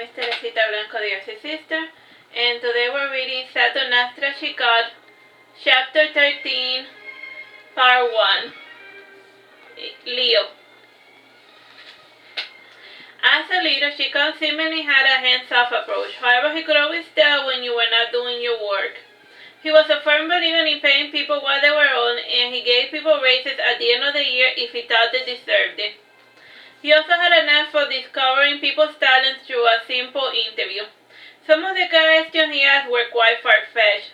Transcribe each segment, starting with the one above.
name is Teresita Blanco, the Artsy sister, and today we're reading Saturnastra, Chicot, Chapter 13, Part 1, Leo. As a leader, Chicot seemingly had a hands-off approach. However, he could always tell when you were not doing your work. He was a firm believer in paying people what they were owed, and he gave people raises at the end of the year if he thought they deserved it. He also had a knack for discovering people's talents through a simple interview. Some of the questions he asked were quite far-fetched.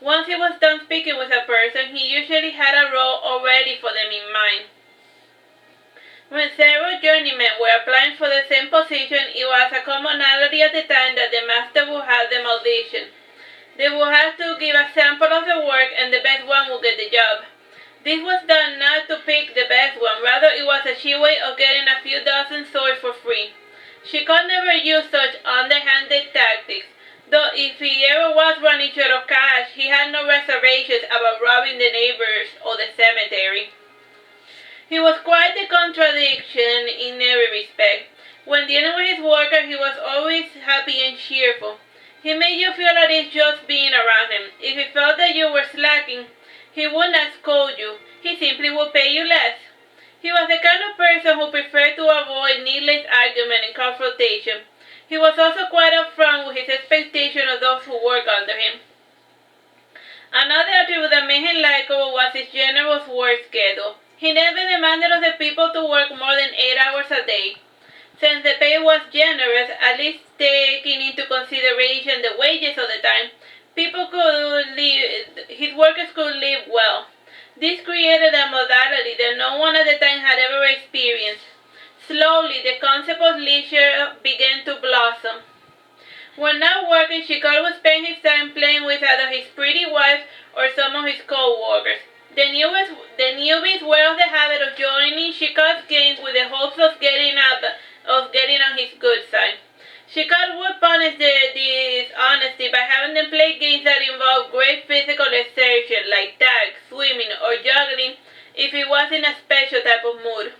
Once he was done speaking with a person, he usually had a role already for them in mind. When several journeymen were applying for the same position, it was a commonality at the time that the master would have them audition. They would have to give a sample of the work, and the best one would get the job. This was done not to pick the best one, rather it was a cheap way of getting a few dozen swords for free. Chicot never used such underhanded tactics, though if he ever was running short of cash, he had no reservations about robbing the neighbors or the cemetery. He was quite the contradiction in every respect. When dealing with his worker, he was always happy and cheerful. He made you feel at ease just being around him. If he felt that you were slacking, he would not scold you. He simply would pay you less. He was the kind of person who preferred to avoid needless argument and confrontation. He was also quite upfront with his expectation of those who worked under him. Another attribute that made him likable was his generous work schedule. He never demanded of the people to work more than 8 hours a day. Since the pay was generous, at least taking into consideration the wages of the time, his workers could live well. This created a modality that no one at the time had ever experienced. Slowly, the concept of leisure began to blossom. When not working, Chicot would spend his time playing with either his pretty wife or some of his co-workers. The newbies were of the habit of joining Chicot's games with the hopes of getting on his good side. Chicot would punish their dishonesty by having them play games that involved great physical exertion like tag, swimming, or juggling if he was in a special type of mood.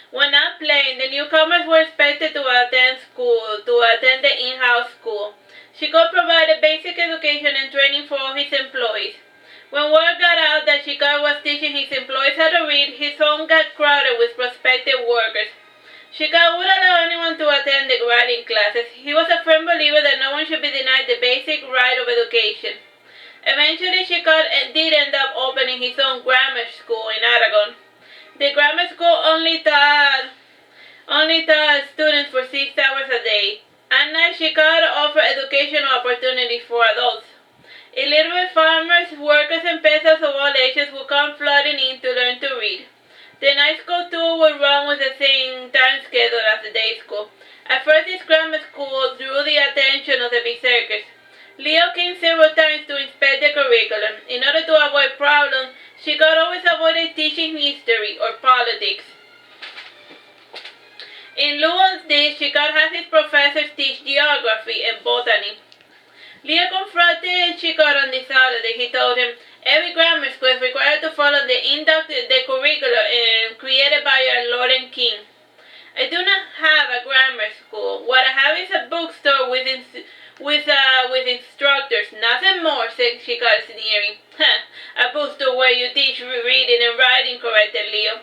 When not playing, the newcomers were expected to attend the in-house school. Chicot provided basic education and training for all his employees. When word got out that Chicot was teaching his employees how to read, his home got crowded with prospective workers. Chicot would allow anyone to attend the writing classes. He was a firm believer that no one should be denied the basic right of education. Eventually, Chicot did end up opening his own grammar school in Aragon. The grammar school only taught students for 6 hours a day. At night, Chicot offered educational opportunities for adults. Illiterate farmers, workers, and peasants of all ages would come flooding in to learn to read. The night school too would run with the same time schedule as the day school. At first, this grammar school drew the attention of the berserkers. Leo came several times to inspect the curriculum. In order to avoid problems, Chicot always avoided teaching history or politics. In lieu of this, Chicot had his professors teach geography and botany. Leo confronted Chicot on this holiday. He told him, every grammar school is required to follow the curriculum created by our Lord and King. I do not have a grammar school. What I have is a bookstore with instructors. Nothing more, said Chicot, sneering. A bookstore where you teach reading and writing, corrected Leo.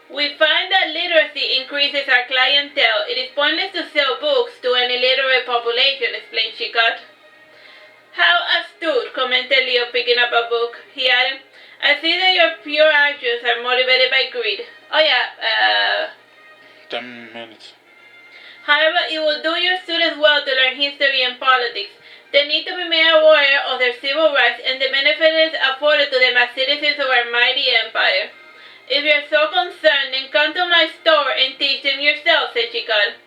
We find that literacy increases our clientele. It is pointless to sell books to an illiterate population, explained Chicot. How astute, commented Leo, picking up a book. He added, I see that your pure actions are motivated by greed. Oh yeah, 10 minutes. However, it will do your students well to learn history and politics. They need to be made aware of their civil rights and the benefits afforded to them as citizens of our mighty empire. If you are so concerned, then come to my store and teach them yourself, said Chicot.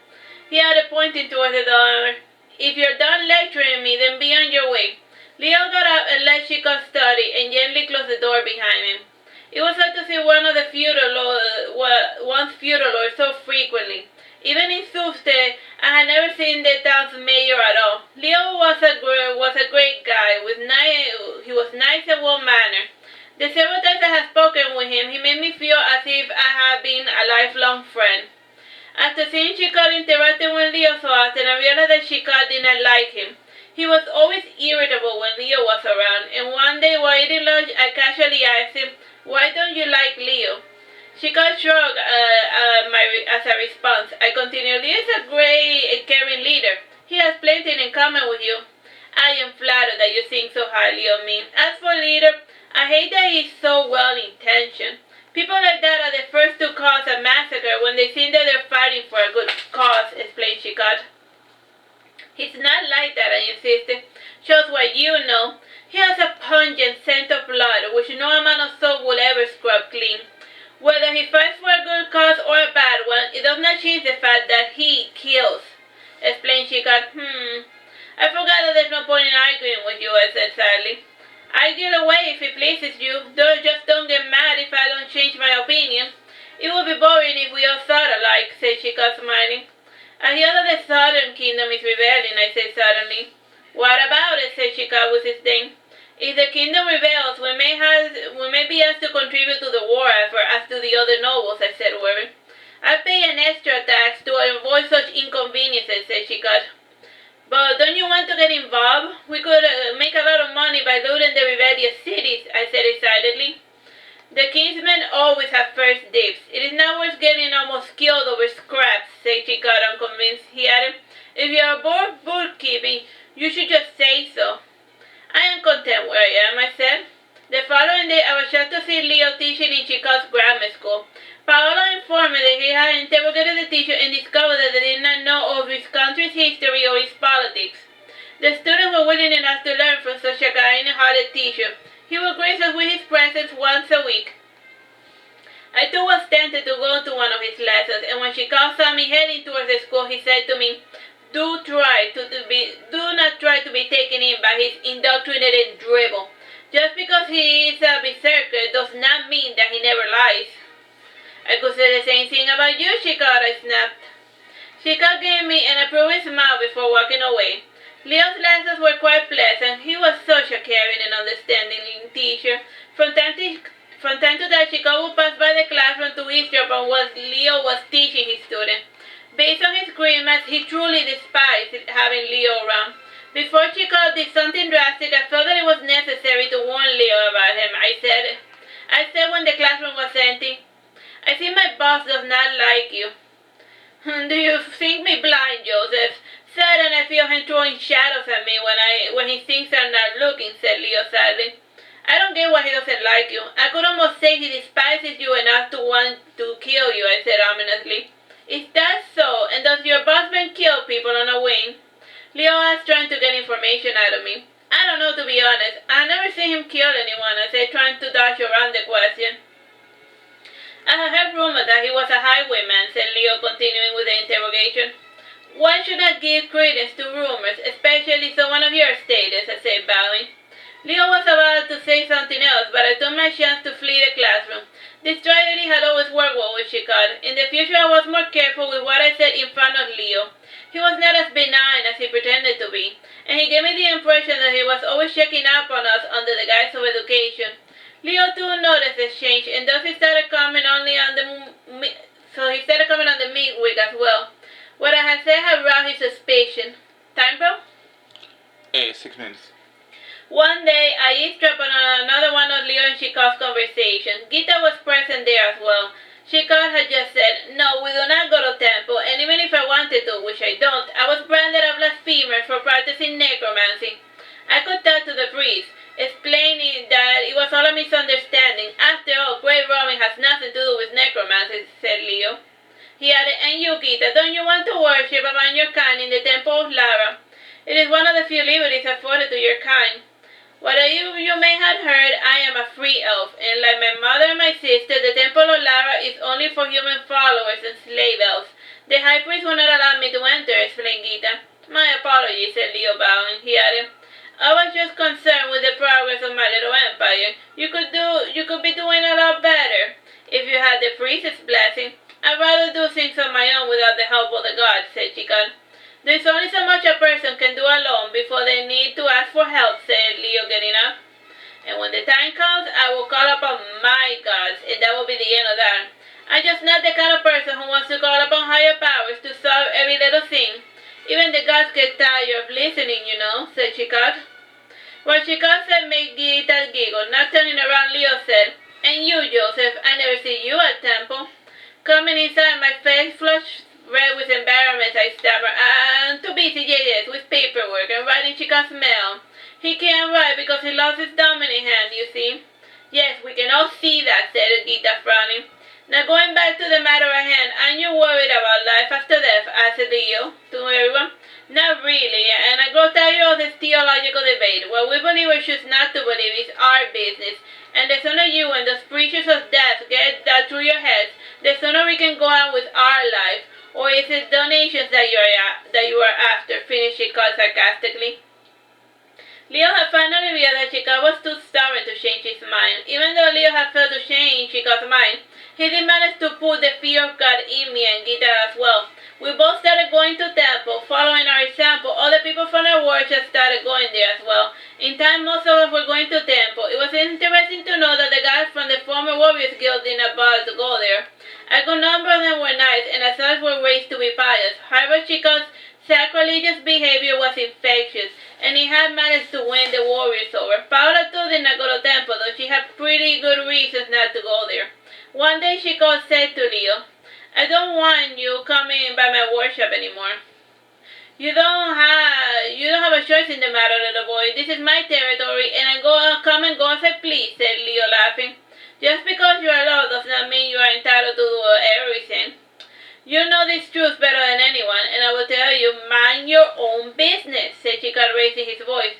He added, pointing towards the door. If you're done lecturing me, then be on your way. Leo got up and left Chicot study and gently closed the door behind him. It was like to see one's feudal lord so frequently. Even in Sufte, I had never seen the town's mayor at all. Leo was a great guy. He was nice and well-mannered. The several times I have spoken with him, he made me feel as if I had been a lifelong friend. After seeing Chicot interacting with Leo so often, I realized that Chicot did not like him. He was always irritable when Leo was around, and one day while eating lunch, I casually asked him, "Why don't you like Leo?" Chicot shrugged as a response. I continued, "Leo is a great and caring leader. He has plenty in common with you. I am flattered that you think so highly of me. As for leader, I hate that he's so well-intentioned. People like that are the first to cause a massacre when they think that they're fighting for a good cause," explained Chicot. "He's not like that," I insisted. "Shows what you know. He has a pungent scent of blood which no amount of soap will ever scrub clean. Whether he fights for a good cause or a bad one, it does not change the fact that he kills," explained Chicot. "I forgot that there's no point in arguing with you," I said sadly. "Argue away if it pleases you, though just don't get mad if I don't change my opinion. It would be boring if we all thought alike," said Chicot, smiling. "I hear that the Southern Kingdom is rebelling," I said suddenly. "What about it?" said Chicot with disdain. "If the kingdom rebels, we may be asked to contribute to the war effort as to the other nobles," I said, worried. "I pay an extra tax to avoid such inconveniences," said Chicot. "But don't you want to get involved? We could make a lot of money by looting the rebellious cities," I said excitedly. "The kingsmen always have first dibs. It is not worth getting almost killed over scraps," said Chicot, unconvinced. He added, "If you are bored bookkeeping, you should just say so." "I am content where I am," I said. The following day, I was shocked to see Leo teaching in Chicot's grammar school. Paolo informed me that he had interrogated the teacher and discovered that they did not know of his country's history or its politics. The students were willing enough to learn from such a kind-hearted teacher. He would grace us with his presence once a week. I too was tempted to go to one of his lessons, and when Chicot saw me heading towards the school, he said to me, do not try to be taken in by his indoctrinated dribble. Just because he is a berserker does not mean that he never lies." "I could say the same thing about you, Chicot," I snapped. Chicot gave me an approving smile before walking away. Leo's lessons were quite pleasant. He was such a caring and understanding teacher. From time to time, Chicot would pass by the classroom to eavesdrop on what Leo was teaching his students. Based on his grimace, he truly despised having Leo around. Before Chicot did something drastic, I felt that it was necessary to warn Leo about him. I said when the classroom was empty, "I think my boss does not like you." "Do you think me blind, Joseph?" said, and I feel him throwing shadows at me when he thinks I'm not looking, said Leo sadly. "I don't get why he doesn't like you. I could almost say he despises you enough to want to kill you," I said ominously. "Is that so? And does your boss man kill people on a whim?" Leo asked, trying to get information out of me. "I don't know, to be honest. I've never seen him kill anyone," I said, trying to dodge around the question. "I have heard rumors that he was a highwayman," said Leo, continuing with the interrogation. "One should not give credence to rumors, especially someone of your status," I said, bowing. Leo was about to say something else, but I took my chance to flee the classroom. This strategy had always worked well with Chicot. In the future, I was more careful with what I said in front of Leo. He was not as benign as he pretended to be, and he gave me the impression that he was always checking up on us under the guise of education. Leo too noticed this change, and thus he started coming on the midweek as well. What I had said had roused his suspicion. Time, bro? 6 minutes. One day, I eavesdropped on another one of Leo and Chicot's conversations. Gita was present there as well. Chicot had just said, "No, we do not go to temple, and even if I wanted to, which I don't, I was branded a blasphemer for practicing necromancy." I could talk to the priest, explaining that it was all a misunderstanding. "After all, grave robbing has nothing to do with necromancy," said Leo. He added, "And you, Gita, don't you want to worship among your kind in the temple of Lara? It is one of the few liberties afforded to your kind. Whatever you may have heard, I am a free elf, and like my mother and my sister, the temple of Lara is only for human followers and slave elves. The high priest will not allow me to enter," explained Gita. "My apologies," said Leo, bowing. He added, "I was just concerned with the progress of my little empire. You could be doing a lot better if you had the priest's blessing." "I'd rather do things on my own without the help of the gods," said Chicot. "There's only so much a person can do alone before they need to ask for help," said Leo, getting up. "And when the time comes, I will call upon my gods, and that will be the end of that. I'm just not the kind of person who wants to call upon higher powers to solve every little thing. Even the gods get tired of listening, you know, said Chicot. What Chicot said made Gita giggle. Not turning around, Leo said, and you, Joseph, I never see you at temple. Coming inside, my face flushed red with embarrassment, I stammered. I'm too busy, yes, with paperwork and writing Chicot's mail. He can't write because he lost his dominant hand, you see. Yes, we can all see that, said Gita, frowning. Now going back to the matter at hand, aren't you worried about life after death? Asked Leo to everyone. Not really, and I grow tired of this theological debate. What we believe or choose not to believe is our business, and the sooner you and those preachers of death get that through your heads, the sooner we can go on with our life. Or is it donations that you are after? Finished Chicot sarcastically. Leo had finally realized that Chicot was too stubborn to change his mind. Even though Leo had failed to change Chicot's mind, he did manage to put the fear of God in me and Gita as well. We both started going to temple. Following our example, other people from our worship started going there as well. In time, most of us were going to temple. It was interesting to know that the guys from the former Warriors Guild did not bother to go there. A good number of them were nice, and as such were raised to be pious. However, Chicot's sacrilegious behavior was infectious, and he had managed to win the Warriors over. Paula too did not go to temple, though she had pretty good reasons not to go there. One day Chicot said to Leo, I don't want you coming by my workshop anymore. You don't have a choice in the matter, little boy. This is my territory, and I come and go as I please, said Leo, laughing. Just because you are loved does not mean you are entitled to do everything. You know this truth better than anyone, and I will tell you, mind your own business, said Chicot, raising his voice.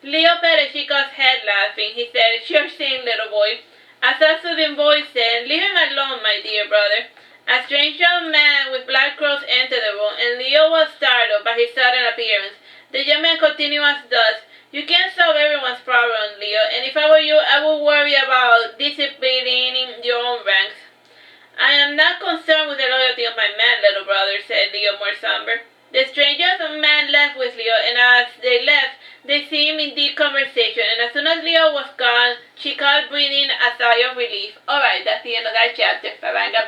Leo patted Chicot's head, laughing. He said, sure thing, little boy. As a soothing voice said, leave him alone, my dear brother. A strange young man with black curls entered the room, and Leo was startled by his sudden appearance. The young man continued as thus, you can't solve everyone's problem, Leo, and if I were you, I would worry about disciplining your own ranks. I am not concerned with the loyalty of my men, little brother, said Leo more somber. The stranger man left with Leo, and as they left, they seemed in deep conversation, and as soon as Leo was gone, Chicot breathing a sigh of relief. Alright, that's the end of that chapter. Bye-bye.